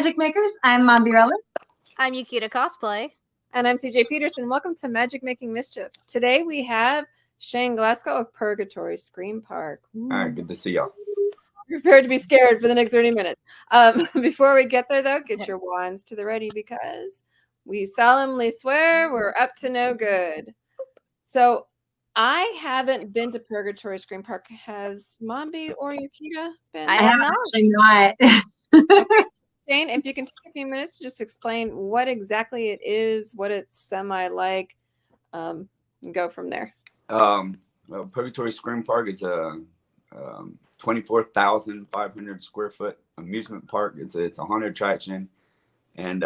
Magic Makers. I'm Mom Birella. I'm Yukita Cosplay. And I'm CJ Peterson. Welcome to Magic Making Mischief. Today we have Shane Glasgow of Purgatory Scream Park. All right, good to see y'all. Prepare to be scared for the next 30 minutes. Before we get there, though, get your wands to the ready because we solemnly swear we're up to no good. So I haven't been to Purgatory Scream Park. Has Mombi or Yukita been? I have not. Actually not. Shane, if you can take a few minutes to just explain what exactly it is, what it's semi-like, and go from there. Well, Purgatory Scream Park is a 24,500 square foot amusement park. It's a haunted attraction, and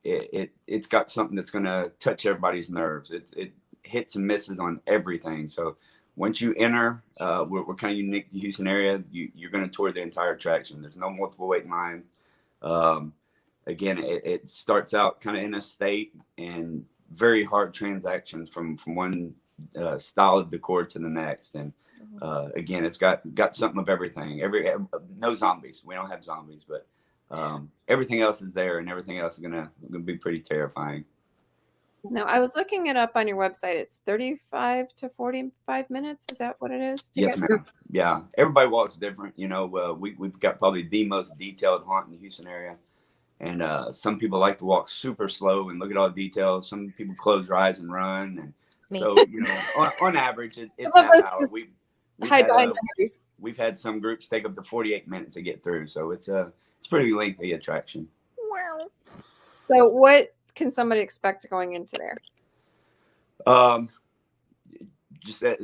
it's got something that's going to touch everybody's nerves. It hits and misses on everything. So once you enter, we're kind of unique to the Houston area. You're going to tour the entire attraction. There's no multiple wait line. Again, it starts out kind of in a state and very hard transactions from one style of decor to the next. And again, it's got something of everything. No zombies. We don't have zombies, but everything else is there, and everything else is gonna be pretty terrifying. Now, I was looking it up on your website. It's 35 to 45 minutes. Is that what it is? Yes, ma'am. Yeah, everybody walks different. You know, we've got probably the most detailed haunt in the Houston area, and some people like to walk super slow and look at all the details. Some people close their eyes and run, and so you know, on average, it's an hour. We've had some groups take up to 48 minutes to get through, so it's pretty lengthy attraction. Wow. So what can somebody expect going into there? Just that.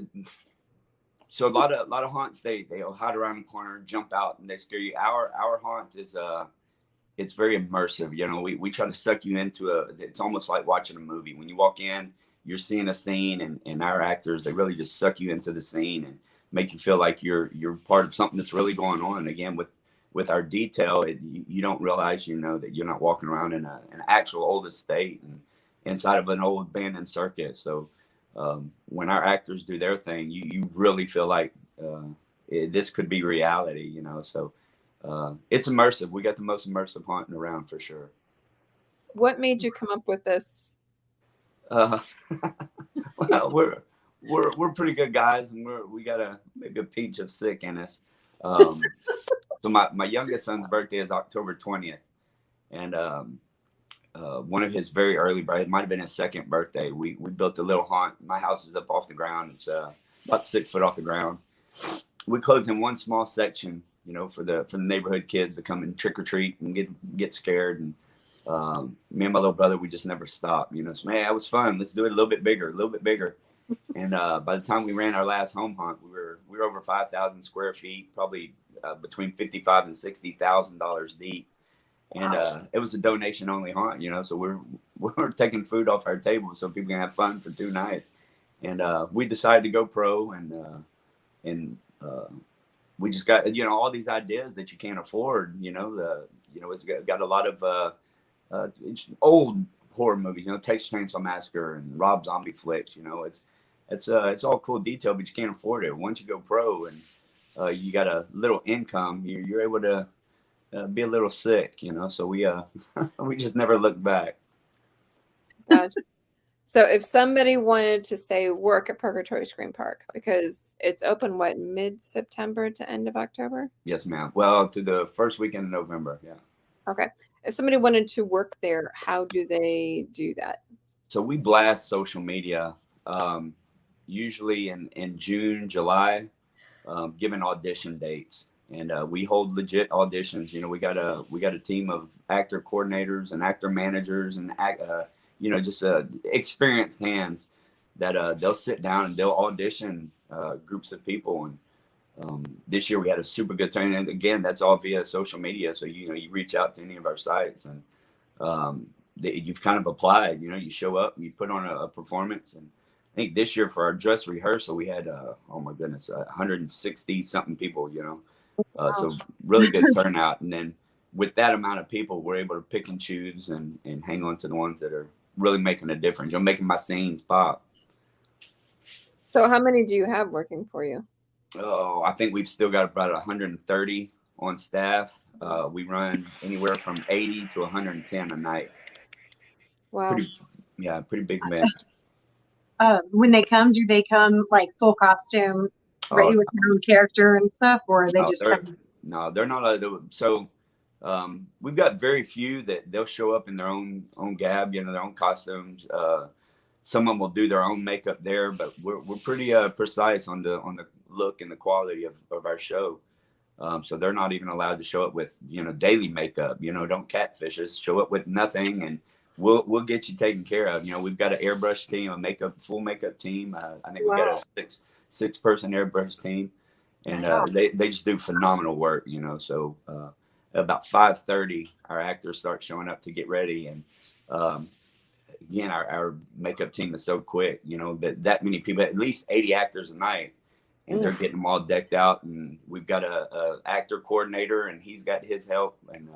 So a lot of haunts, they'll hide around the corner, jump out, and they scare you. Our haunt is it's very immersive. You know, we try to suck you into it's almost like watching a movie. When you walk in, you're seeing a scene, and our actors, they really just suck you into the scene and make you feel like you're part of something that's really going on. And again, with our detail, you don't realize, you know, that you're not walking around in an actual old estate and inside of an old abandoned circus. So when our actors do their thing, you really feel like this could be reality, you know. So it's immersive. We got the most immersive haunting around for sure. What made you come up with this? Well, we're pretty good guys, and we got maybe a pinch of sick in us. So my youngest son's birthday is October 20th, and one of his very early birthdays, it might have been his second birthday. We built a little haunt. My house is up off the ground. It's about 6 foot off the ground. We closed in one small section, you know, for the neighborhood kids to come and trick or treat and get scared. And me and my little brother, we just never stopped. You know, so man, that was fun. Let's do it a little bit bigger. And by the time we ran our last home hunt, we were over 5,000 square feet, probably between $55,000 and $60,000 deep. And Wow. It was a donation only haunt, you know, so we're taking food off our table so people can have fun for 2 nights. And we decided to go pro, and we just got, you know, all these ideas that you can't afford, you know, it's got a lot of old horror movies, you know, Texas Chainsaw Massacre and Rob Zombie flicks, you know, it's all cool detail, but you can't afford it. Once you go pro and you got a little income, you're able to be a little sick, you know. So we just never looked back. Gotcha. So if somebody wanted to say work at Purgatory Scream Park, because it's open mid-September to end of October? Yes, ma'am. Well, to the first weekend in November. Yeah. Okay. If somebody wanted to work there, how do they do that? So we blast social media, usually in June, July, giving audition dates, and we hold legit auditions. You know, we got a team of actor coordinators and actor managers and you know, just experienced hands that they'll sit down and they'll audition groups of people. And this year we had a super good turn. And again, that's all via social media. So, you know, you reach out to any of our sites and you've kind of applied, you know, you show up and you put on a performance. And I think this year for our dress rehearsal, we had, oh my goodness, 160 something people, you know, so really good turnout. And then with that amount of people, we're able to pick and choose and hang on to the ones that are really making a difference. You're making my scenes pop. So how many do you have working for you? Oh, I think we've still got about 130 on staff. We run anywhere from 80 to 110 a night. Wow. Pretty big event. When they come, do they come like full costume, ready with their own character and stuff, or are they just come? No, they're not allowed to. So we've got very few that they'll show up in their own gab, their own costumes. Some of them will do their own makeup there, but we're pretty precise on the look and the quality of our show. So they're not even allowed to show up with daily makeup. Don't catfish us. Show up with nothing, and we'll get you taken care of. We've got an airbrush team, a full makeup team. I think we got a six-person airbrush team, and they just do phenomenal work. So about 5:30, our actors start showing up to get ready, and again, our makeup team is so quick. That many people, at least 80 actors a night. And they're getting them all decked out, and we've got a actor coordinator, and he's got his help, and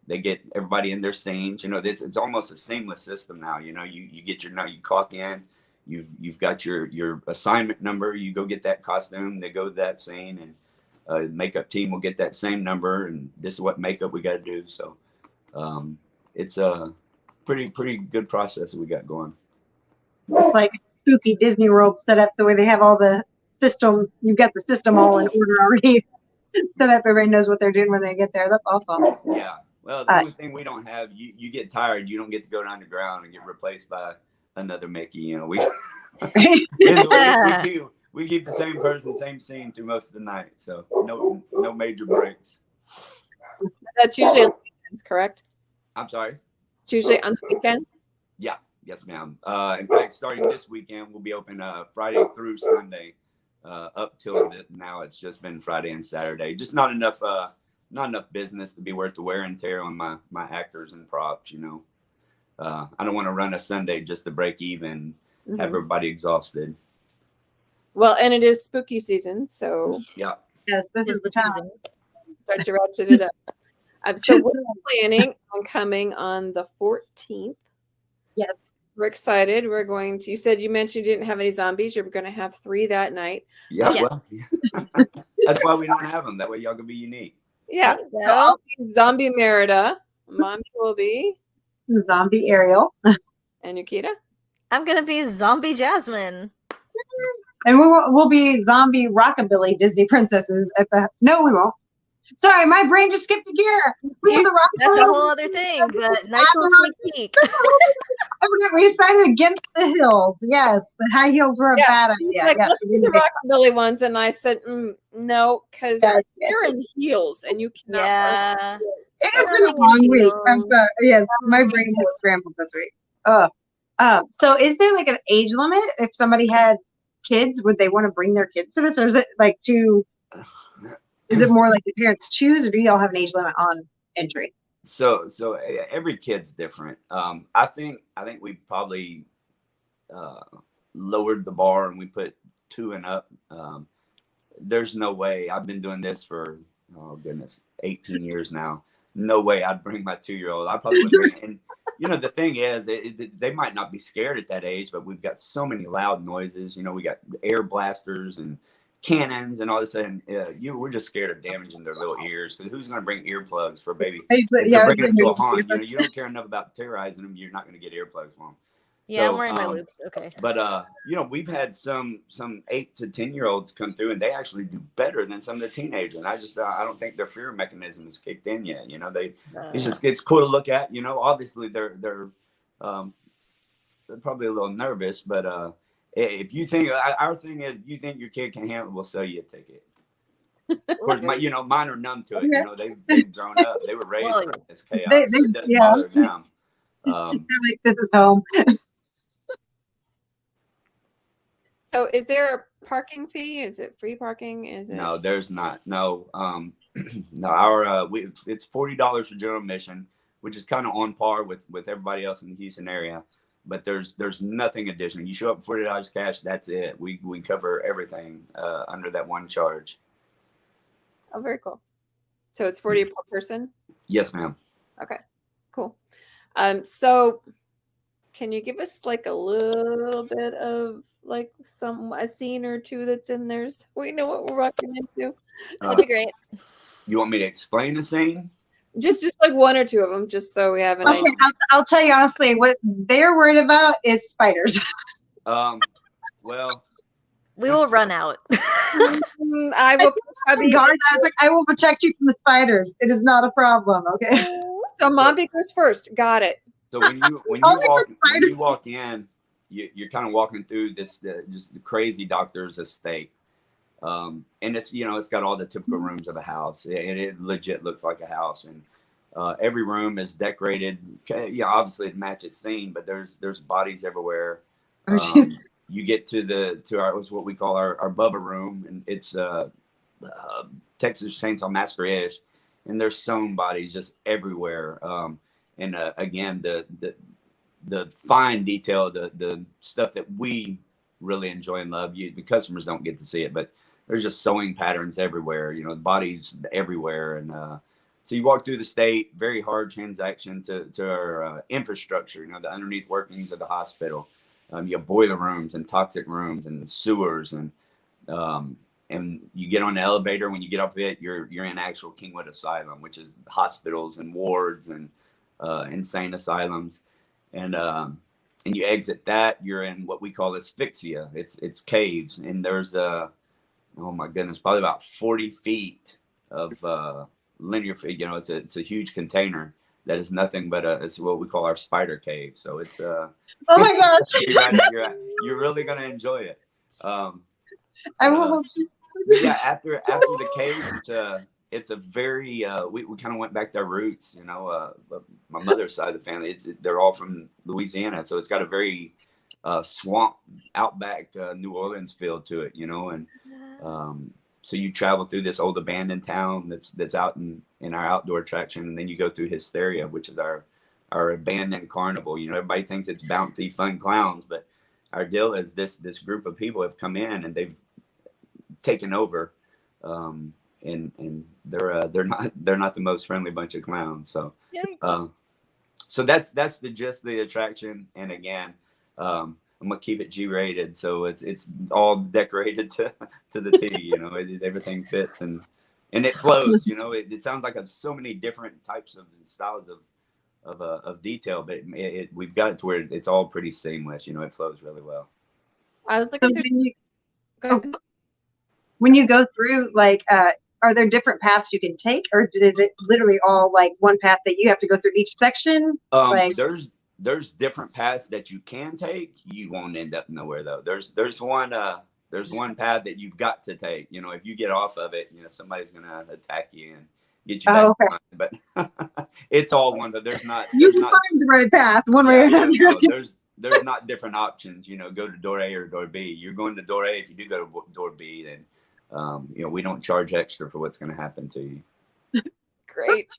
they get everybody in their scenes. It's almost a seamless system now. You get you clock in, you've got your assignment number, you go get that costume, they go to that scene, and the makeup team will get that same number, and this is what makeup we got to do. So it's a pretty good process that we got going. It's like spooky Disney World set up the way they have all the system. You've got the system all in order already set up. Everybody knows what they're doing when they get there. That's awesome. Yeah. Well, the only thing we don't have, you get tired, you don't get to go down the ground and get replaced by another Mickey. We keep the same person, same scene through most of the night. So no major breaks. That's usually on the weekends, correct? I'm sorry. It's usually on the weekends. Yeah. Yes, ma'am. In fact, starting this weekend, we'll be open Friday through Sunday. Up till now, it's just been Friday and Saturday. Just not enough business to be worth the wear and tear on my actors and props. I don't want to run a Sunday just to break even, have everybody exhausted. Well, and it is spooky season, so yeah. Yes, this is the time. Start to ratchet it up. So we're planning on coming on the 14th. Yes. We're excited. You said you mentioned you didn't have any zombies. You're going to have 3 that night. Yeah, well, that's why we don't have them. That way y'all can be unique. Yeah. So I'll be Zombie Merida. Mommy will be Zombie Ariel. And Yukita? I'm going to be Zombie Jasmine. And we'll be zombie rockabilly Disney princesses no, we won't. Sorry, my brain just skipped a gear. We have the rockabilly. That's a whole other thing, but nice little sneak peek. I forgot we decided against the hills. Yes, the high heels were a bad idea. Like, yes, let's do the rockabilly ones, and I said no, because you're in heels, and you cannot. Yeah, it has been a long week. I'm sorry. Yes, my brain has scrambled this week. So is there like an age limit? If somebody had kids, would they want to bring their kids to this, or is it like is it more like the parents choose, or do y'all have an age limit on entry? So every kid's different. I think we probably lowered the bar and we put 2 and up. There's no way. I've been doing this for 18 years now. No way I'd bring my 2-year-old. I probably would bring. And the thing is, they might not be scared at that age, but we've got so many loud noises. We got air blasters and cannons and all this, and we're just scared of damaging their little ears. So who's going to bring earplugs for a baby? If you're bringing them to a haunt, you don't care enough about terrorizing them. You're not going to get earplugs for them. Yeah, I'm wearing my loops. Okay. But we've had some 8 to 10-year-olds come through, and they actually do better than some of the teenagers. And I don't think their fear mechanism is kicked in yet. It's cool to look at. Obviously they're probably a little nervous, but if you think our thing is, you think your kid can handle, we'll sell you a ticket. Of course, mine are numb to it. They've grown up. They were raised in this chaos. It doesn't bother them. Like, this is home. So, is there a parking fee? Is it free parking? Is it? No, there's not. No, no. It's $40 for general admission, which is kind of on par with everybody else in the Houston area. But there's nothing additional. You show up $40 cash, that's it. We cover everything under that one charge. Oh, very cool. So it's $40 per person? Yes, ma'am. Okay, cool. So can you give us like a little bit of like a scene or two that's in there so we know what we're walking into? That'd be great. You want me to explain the scene? Just like one or two of them, just so we have an idea. I'll tell you honestly, what they're worried about is spiders. Well, we will run out. I will. I will protect you from the spiders. It is not a problem. Okay. So Mombi goes first. Got it. So when you walk in, you're kind of walking through this just the crazy doctor's estate, and it's it's got all the typical rooms of a house, and it legit looks like a house, and every room is decorated. Obviously it matches scene, but there's bodies everywhere. You get to our what we call our Bubba room, and it's Texas Chainsaw Massacre-ish, and there's sewn bodies just everywhere. And again, the fine detail, the stuff that we really enjoy and love. The customers don't get to see it, but there's just sewing patterns everywhere. Bodies everywhere, and so you walk through the state. Very hard transaction to our infrastructure. The underneath workings of the hospital. You have boiler rooms and toxic rooms and sewers, and you get on the elevator. When you get off it, you're in actual Kingwood Asylum, which is hospitals and wards and insane asylums, and you exit that, you're in what we call asphyxia. It's caves, and there's oh my goodness, probably about 40 feet of linear feet. It's a huge container that is nothing but it's what we call our spider cave. So it's oh my gosh, you're really gonna enjoy it. I will. Yeah, after the cave, it's a very we kind of went back to our roots. My mother's side of the family, they're all from Louisiana, so it's got a very swamp outback New Orleans feel to it, and so you travel through this old abandoned town that's out in our outdoor attraction, and then you go through Hysteria, which is our abandoned carnival. Everybody thinks it's bouncy fun clowns, but our deal is this group of people have come in and they've taken over, and they're not the most friendly bunch of clowns. So so that's the gist of the attraction. And again, I'm gonna keep it G-rated, so it's all decorated to the T. Everything fits and it flows. It sounds like so many different types of styles of detail, but we've got it to where it's all pretty seamless. It flows really well. I was looking through. When you go through, are there different paths you can take, or is it literally all like one path that you have to go through each section? There's different paths that you can take. You won't end up nowhere though. There's one path that you've got to take. If you get off of it, somebody's gonna attack you and get you back. Okay. But it's all one. But there's not. You can find the right path one way or another. There's not different options. Go to door A or door B. You're going to door A. If you do go to door B, then we don't charge extra for what's going to happen to you. Great.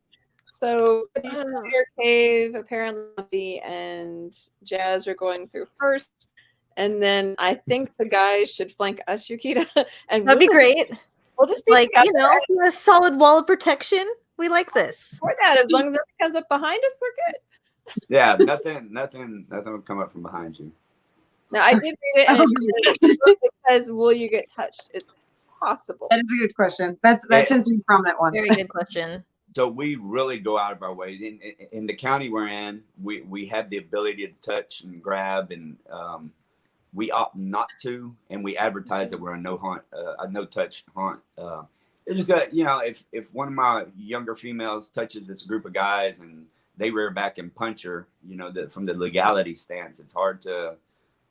So the spider cave, apparently, and Jazz are going through first, and then I think the guys should flank us, Yukita. And that'd be great. We'll just be a solid wall of protection. We like this. For that, as long as nothing comes up behind us, we're good. Yeah, nothing will come up from behind you. Now I did read it, and it says, "Will you get touched?" It's possible. That is a good question. That tends to be from that one. Very good question. So we really go out of our way. In the county we're in, we have the ability to touch and grab, and we opt not to, and we advertise that we're a no touch haunt. It's just if one of my younger females touches this group of guys and they rear back and punch her, from the legality stance, it's hard to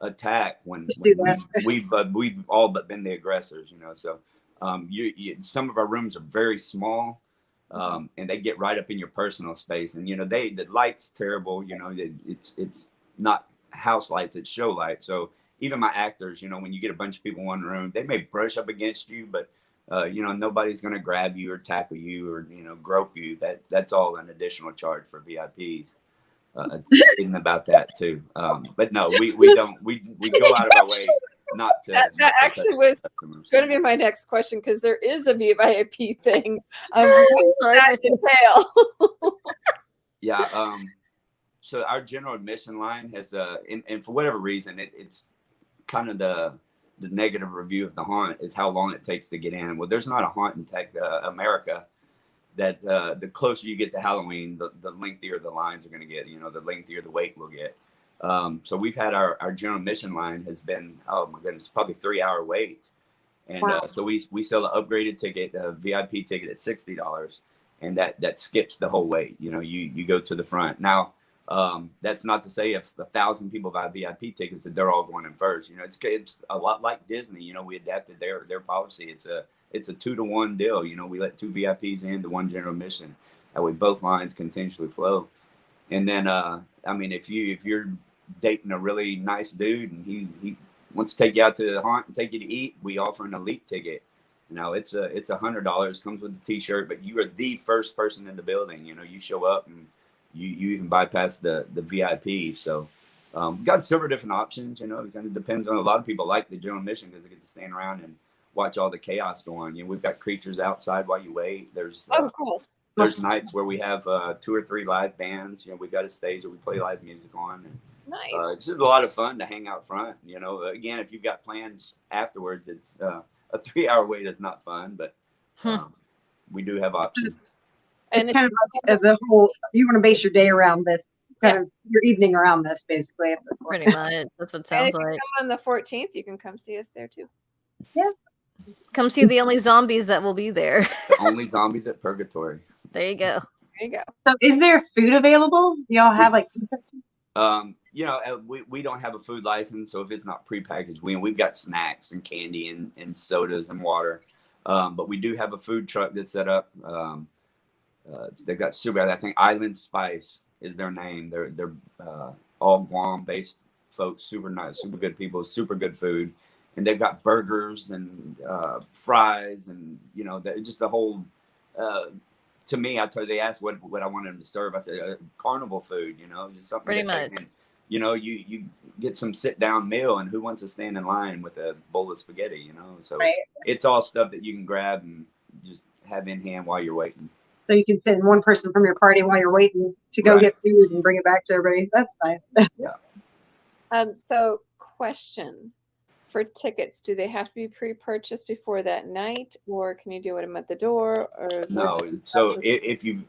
attack when we've all but been the aggressors. So some of our rooms are very small. And they get right up in your personal space, and the light's terrible. It's not house lights, it's show lights. So even my actors, when you get a bunch of people in one room, they may brush up against you, but nobody's going to grab you or tackle you or grope you. That's all an additional charge for VIPs. Thinking about that too. But no, we don't. We go out of our way not to. That actually was going to be my next question, because there is a VIP thing. What does that entail? Yeah. So our general admission line has and for whatever reason, it's kind of the negative review of the haunt is how long it takes to get in. Well, there's not a haunt in America that the closer you get to Halloween, the lengthier the lines are going to get. The lengthier the wait will get. So we've had our general admission line has been, oh my goodness, probably 3-hour wait. And Wow. so we sell an upgraded ticket, a VIP ticket at $60, and that skips the whole wait. You go to the front. Now, that's not to say if 1,000 people buy VIP tickets that they're all going in first. It's a lot like Disney. We adapted their policy. It's a 2-to-1 deal. We let 2 VIPs in to 1 general admission. That way both lines continuously flow. And then, if you're dating a really nice dude and he wants to take you out to the haunt and take you to eat, we offer an elite ticket. It's $100, comes with the t-shirt, but you are the first person in the building. You show up and you even bypass the VIP. So we've got several different options. It kind of depends on, a lot of people like the general admission because they get to stand around and watch all the chaos go on. We've got creatures outside while you wait. There's cool. There's nights where we have 2 or 3 live bands. We've got a stage that we play live music on. And, Nice. it's just a lot of fun to hang out front. Again, if you've got plans afterwards, it's a 3-hour wait is not fun, but we do have options. And It's kind of like the whole, you want to base your day around this, kind of your evening around this, basically, at this point. Pretty much. That's what it and if sounds you like. come on the 14th, you can come see us there too. Come see the only zombies that will be there. The only zombies at Purgatory. There you go. There you go. So is there food available? Do y'all have like food sections? We don't have a food license, so if it's not prepackaged, we've got snacks and candy and sodas and water. But we do have a food truck that's set up. They've got I think Island Spice is their name. They're all Guam based folks, super nice, super good people, super good food. And they've got burgers and fries and just the whole. To me, they asked what I wanted them to serve. I said carnival food, just something. Pretty much. And, you get some sit down meal, and who wants to stand in line with a bowl of spaghetti, So Right. it's all stuff that you can grab and just have in hand while you're waiting. So you can send one person from your party while you're waiting to go Right. get food and bring it back to everybody. That's nice. So question for tickets, do they have to be pre-purchased before that night, or can you do it at the door? Or No, so if you,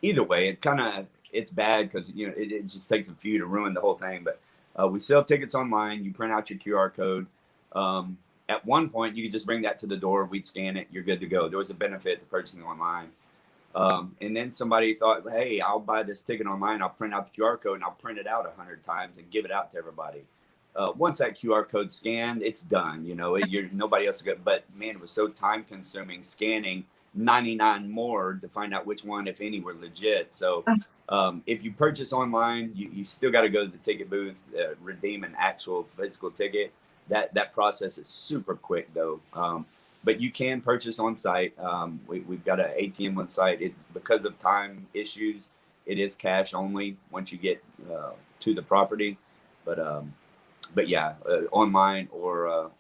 either way, it's bad because it just takes a few to ruin the whole thing. But we sell tickets online. You print out your QR code. At one point, you could just bring that to the door. We'd scan it. You're good to go. There was a benefit to purchasing online. And then somebody thought, hey, I'll buy this ticket online. I'll print out the QR code and I'll print it out 100 times and give it out to everybody. Once that QR code's scanned, it's done. Nobody else will go. But man, it was so time consuming scanning 99 more to find out which one, if any, were legit. So if you purchase online, you still got to go to the ticket booth, redeem an actual physical ticket. That process is super quick though. But you can purchase on site. We've got an ATM on site. Because of time issues, it is cash only once you get to the property. But yeah, online or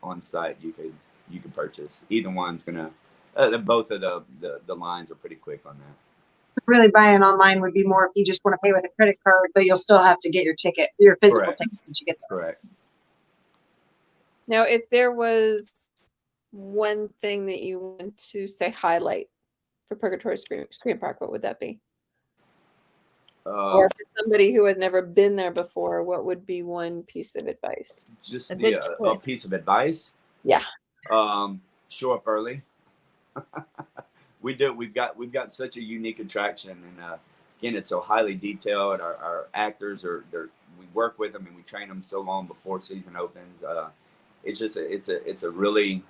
on site, you could purchase. Either one's gonna. Both of the lines are pretty quick on that. Really, buying online would be more if you just want to pay with a credit card, but you'll still have to get your ticket, your physical Correct. ticket once you get there. Correct. Now, if there was one thing that you want to say highlight for Purgatory Scream Park, what would that be? Or for somebody who has never been there before, what would be one piece of advice? Just A a good piece of advice. Yeah. Show up early. We've got such a unique attraction, and again, it's so highly detailed. Our actors we work with them and we train them so long before season opens. It's a really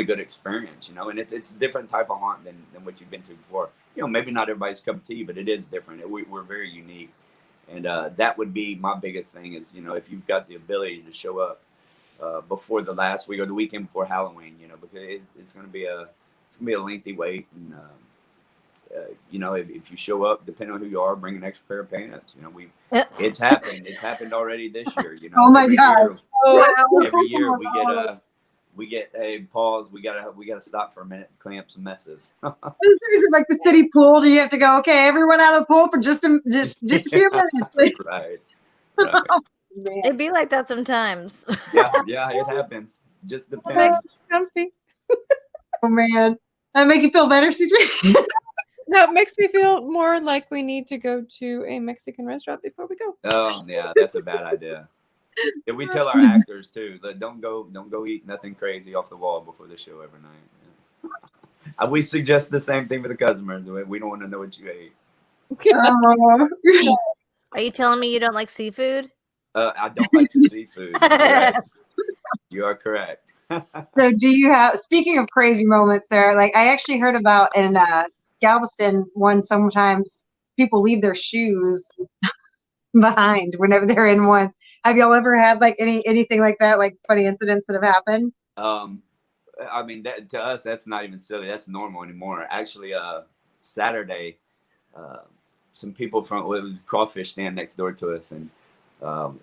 good experience, and it's a different type of haunt than what you've been to before. Maybe not everybody's cup of tea, but it is different. We're very unique, and that would be my biggest thing is if you've got the ability to show up before the last week or the weekend before Halloween, because it's going to be a lengthy wait, and if you show up, depending on who you are, bring an extra pair of pants. It's happened already this year. Oh my God. Every year we get hey, pause. We gotta stop for a minute and clean up some messes. Is it like the city pool? Do you have to go? Okay, everyone out of the pool for just a few minutes, please. Right. Man. It'd be like that sometimes. Yeah, it happens. Just depends. Comfy. Oh man, that make you feel better, CJ? No, it makes me feel more like we need to go to a Mexican restaurant before we go. Oh yeah, that's a bad idea. Yeah, we tell our actors too that don't go eat nothing crazy off the wall before the show every night. Yeah. We suggest the same thing for the customers. We don't want to know what you ate. Oh. Are you telling me you don't like seafood? I don't like the seafood. Correct. You are correct. So do you have, speaking of crazy moments there, like I actually heard about in Galveston one, sometimes people leave their shoes behind whenever they're in one. Have y'all ever had like anything like that, like funny incidents that have happened? I mean, that to us, that's not even silly. That's normal anymore. Actually, Saturday, some people from the crawfish stand next door to us, and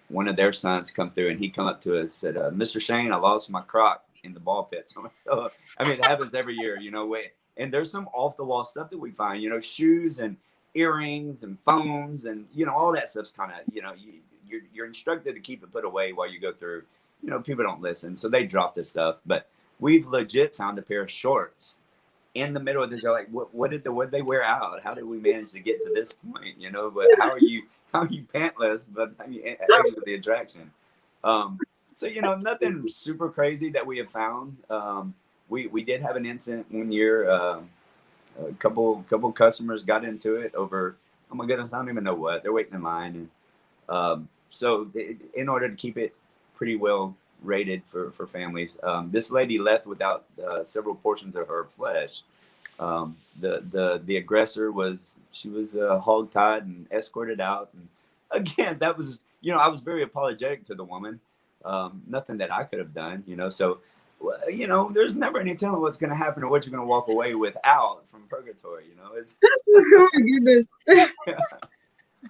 one of their sons come through, and he come up to us, said, "Mr. Shane, I lost my crock in the ball pit." So I mean, it happens every year, you know. And there's some off the wall stuff that we find, you know, shoes and earrings and phones, and you know, all that stuff's kind of, you know, you're instructed to keep it put away while you go through. You know, people don't listen, so they drop this stuff. But we've legit found a pair of shorts in the middle of the, like, what did they wear out? How did we manage to get to this point? You know, but how are you pantless? But I mean, exit the attraction. So you know, nothing super crazy that we have found. We did have an incident one year. A couple customers got into it over, oh my goodness, I don't even know what. They're waiting in line, and so in order to keep it pretty well rated for families, this lady left without several portions of her flesh. The aggressor was hog-tied and escorted out, and again, that was, you know, I was very apologetic to the woman. Nothing that I could have done, you know. So, you know, there's never any telling what's going to happen or what you're going to walk away without from Purgatory. You know, it's. Oh my goodness.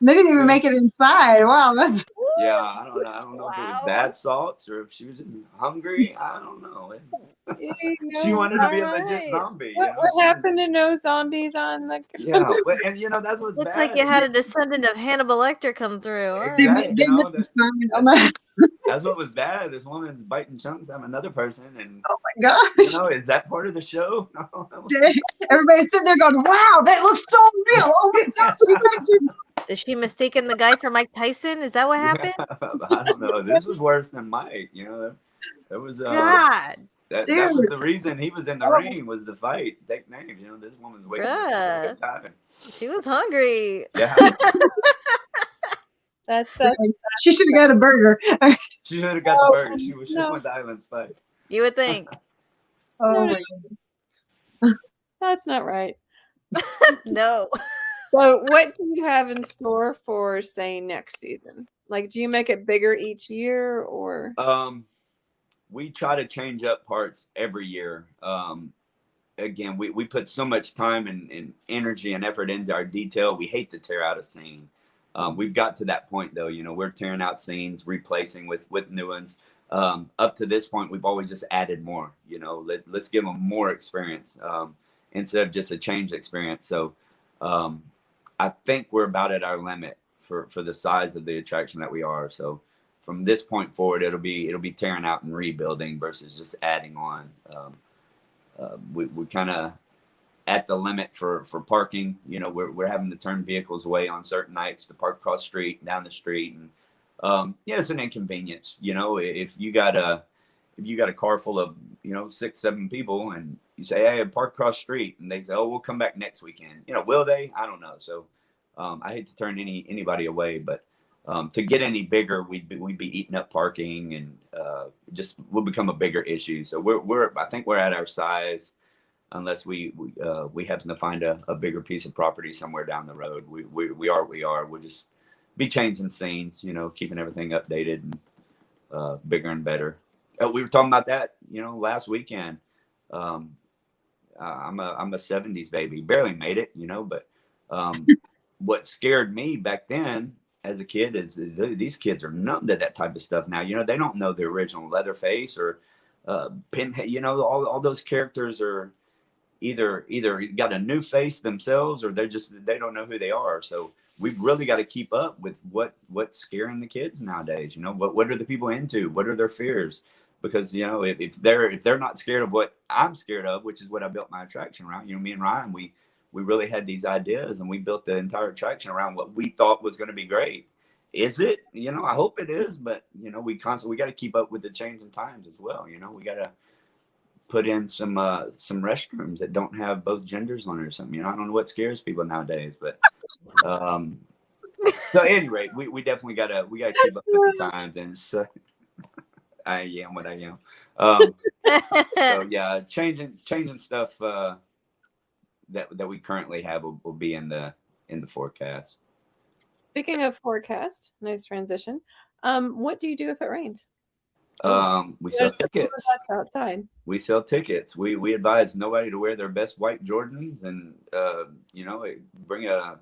They didn't even make it inside. Wow, that's. Yeah, I don't know. I don't know if it was bad salts or if she was just hungry. I don't know. She wanted to be a legit zombie. What happened to no zombies on the? Yeah, and you know that's what's Looks bad. like you had a descendant of Hannibal Lecter come through. All Exactly. right. They You know, missed the sign on that. that's what was bad. This woman's biting chunks out of another person, and Oh my gosh. you know, is that part of the show? No. Everybody's sitting there going, "Wow, that looks so real! Oh my gosh, you guys are." Is she mistaken the guy for Mike Tyson? Is that what happened? I don't know. This was worse than Mike. You know, that was God. that was the reason he was in the ring, was the fight. Take names. You know, this woman's waiting for a good time. She was hungry. Yeah. That's She should have got a burger. She should have got the burger. She went to Island Spice. You would think. Oh my goodness. That's not right. No. So, what do you have in store for, say, next season? Like, do you make it bigger each year, or? We try to change up parts every year. Again, we put so much time and energy and effort into our detail. We hate to tear out a scene. We've got to that point, though. You know, we're tearing out scenes, replacing with new ones. Up to this point, we've always just added more. You know, let's give them more experience instead of just a change experience. So I think we're about at our limit for the size of the attraction that we are. So from this point forward, it'll be tearing out and rebuilding versus just adding on. We kind of at the limit for parking. You know, we're having to turn vehicles away on certain nights to park across the street, down the street, and yeah, it's an inconvenience. You know, if you got a car full of, you know, 6-7 people, and you say, "Hey, park across the street," and they say, "Oh, we'll come back next weekend." You know, will they? I don't know. So I hate to turn anybody away, but to get any bigger, we'd be eating up parking, and just will become a bigger issue. So I think we're at our size, unless we happen to find a bigger piece of property somewhere down the road. We are. We'll just be changing scenes, you know, keeping everything updated and bigger and better. We were talking about that, you know, last weekend. I'm a 70s baby, barely made it, you know, but what scared me back then as a kid is these kids are numb to that type of stuff now. You know, they don't know the original Leatherface or Pinhead. You know, all those characters are either got a new face themselves, or they don't know who they are. So we've really got to keep up with what's scaring the kids nowadays. You know, what are the people into? What are their fears? Because, you know, if they're not scared of what I'm scared of, which is what I built my attraction around. You know, me and Ryan, we we really had these ideas, and we built the entire attraction around what we thought was going to be great. Is it? You know, I hope it is, but you know, we got to keep up with the changing times as well. You know, we got to put in some restrooms that don't have both genders on it or something. You know, I don't know what scares people nowadays, but so at any rate, we definitely gotta keep up with the times, and so I am what I am. So yeah, changing stuff that we currently have will be in the forecast. Speaking of forecast, nice transition. What do you do if it rains? We sell tickets. Outside. We sell tickets. We advise nobody to wear their best white Jordans, and you know, bring a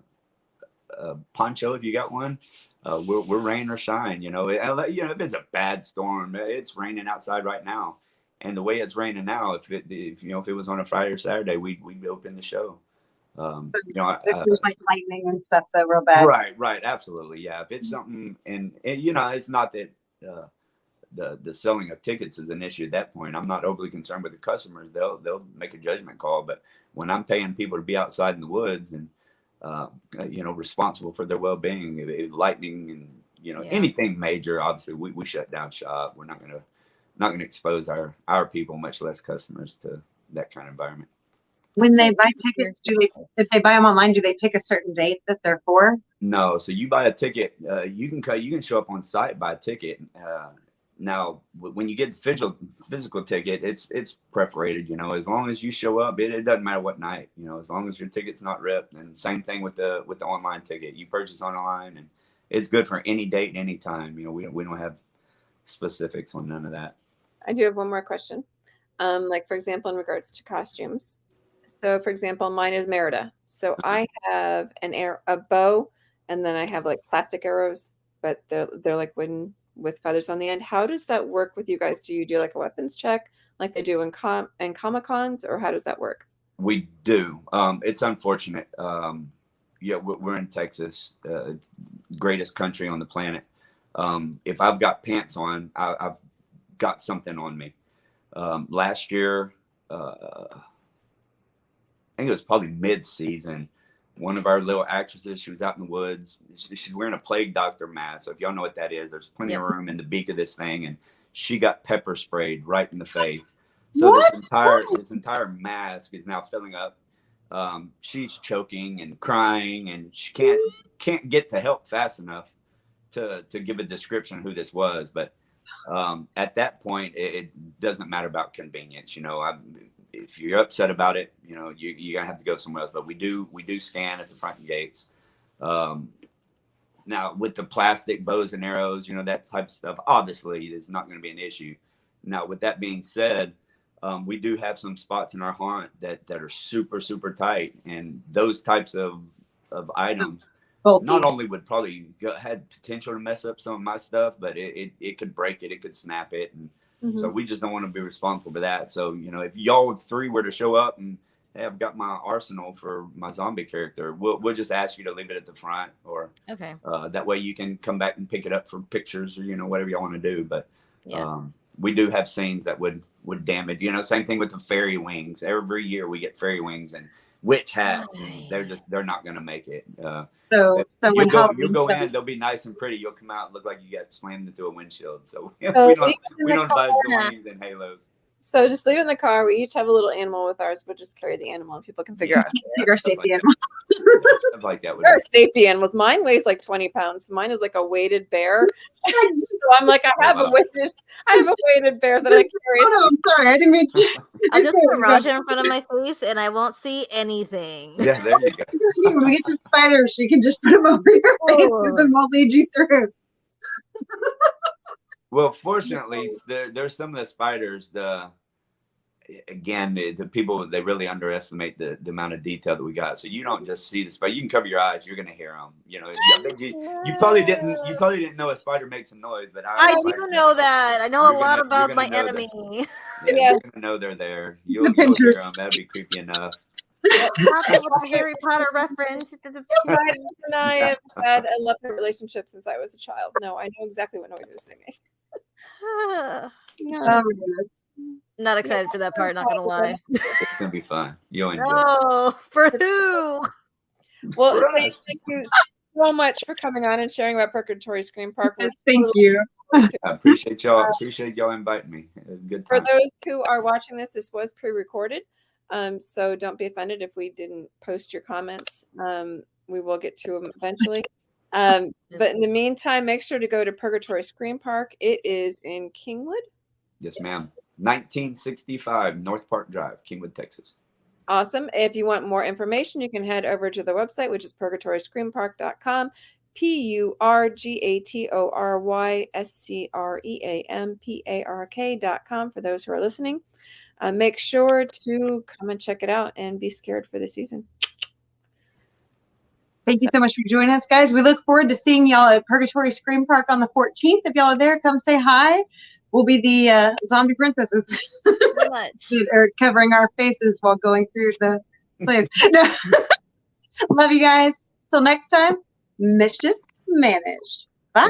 poncho if you got one. We're rain or shine. You know, if it's a bad storm, it's raining outside right now, and the way it's raining now, if it was on a Friday or Saturday, we'd be open the show. You know, if there's like lightning and stuff, that real bad. Right, absolutely, yeah. If it's something, and you know, it's not that the selling of tickets is an issue at that point. I'm not overly concerned with the customers. They'll make a judgment call. But when I'm paying people to be outside in the woods and you know, responsible for their well-being, lightning and you know, anything major, obviously we shut down shop. We're not gonna expose our people, much less customers, to that kind of environment. When they buy tickets, if they buy them online, do they pick a certain date that they're for? No. So you buy a ticket, you can show up on site, buy a ticket. Now, when you get the physical ticket, it's perforated. You know, as long as you show up, it doesn't matter what night. You know, as long as your ticket's not ripped. And same thing with the online ticket. You purchase online, and it's good for any date, any time. You know, we don't have specifics on none of that. I do have one more question. Like for example, in regards to costumes. So, for example, mine is Merida. So I have a bow, and then I have like plastic arrows, but they're like wooden with feathers on the end. How does that work with you guys? Do you do like a weapons check like they do in Comic-Cons, or how does that work? We do. It's unfortunate. Yeah, we're in Texas, greatest country on the planet. If I've got pants on, I've got something on me. Last year, I think it was probably mid-season. One of our little actresses, she was out in the woods. She's wearing a plague doctor mask. So if y'all know what that is, there's plenty of room in the beak of this thing, and she got pepper sprayed right in the face. So this entire mask is now filling up. She's choking and crying, and she can't get to help fast enough to give a description of who this was. But at that point, it doesn't matter about convenience. You know, if you're upset about it, you know, you're gonna have to go somewhere else. But we do scan at the front gates. Now with the plastic bows and arrows, you know, that type of stuff, obviously is not going to be an issue. Now with that being said, we do have some spots in our haunt that are super, super tight, and those types of items not only would probably had potential to mess up some of my stuff, but it could break it, it could snap it, and so we just don't want to be responsible for that. So, you know, if y'all three were to show up and, hey, I've got my arsenal for my zombie character, we'll just ask you to leave it at the front, or that way you can come back and pick it up for pictures, or, you know, whatever y'all want to do. But we do have scenes that would damage, you know, same thing with the fairy wings. Every year we get fairy wings and witch hats, and they're not going to make it. So you'll go in, they'll be nice and pretty. You'll come out and look like you got slammed into a windshield. So we don't advise the wings and halos. So just leave it in the car. We each have a little animal with ours. We'll just carry the animal, and people can figure out. Our safety animal. Stuff like that. Our safety animals. Mine weighs like 20 pounds. Mine is like a weighted bear. So I'm like, I have a weighted bear that I carry. Oh no, I'm sorry. I didn't mean to. I'll just put Raja in front of my face, and I won't see anything. Yeah, there you go. When we get to spiders, you can just put them over your faces, and we'll lead you through. Well, fortunately, there's some of the spiders. The people, they really underestimate the amount of detail that we got. So you don't just see the spider. You can cover your eyes. You're gonna hear them. You know, you probably didn't know a spider makes a noise, but I do know that. I know a lot about my enemy. You're gonna know they're there. You'll hear them. That'd be creepy enough. With a Harry Potter reference. I have had a love relationship since I was a child. No, I know exactly what noises they make. Not excited for that part, not gonna lie. It's gonna be fun. You'll enjoy. No, for who? Well, For thank us. you so much for coming on and sharing about Purgatory Scream Park. We're Thank you. I appreciate y'all. Appreciate y'all inviting me. It was a good For time. those who are watching this was pre-recorded, so don't be offended if we didn't post your comments. We will get to them eventually. But in the meantime, make sure to go to Purgatory Scream Park. It is in Kingwood. Yes, ma'am. 1965 North Park Drive, Kingwood, Texas. Awesome. If you want more information, you can head over to the website, which is purgatoryscreampark.com. PurgatoryScreampark.com for those who are listening. Make sure to come and check it out and be scared for the season. Thank you so much for joining us, guys. We look forward to seeing y'all at Purgatory Scream Park on the 14th. If y'all are there, come say hi. We'll be the zombie princesses So much. that are covering our faces while going through the place. No. Love you guys. Till next time, mischief managed. Bye.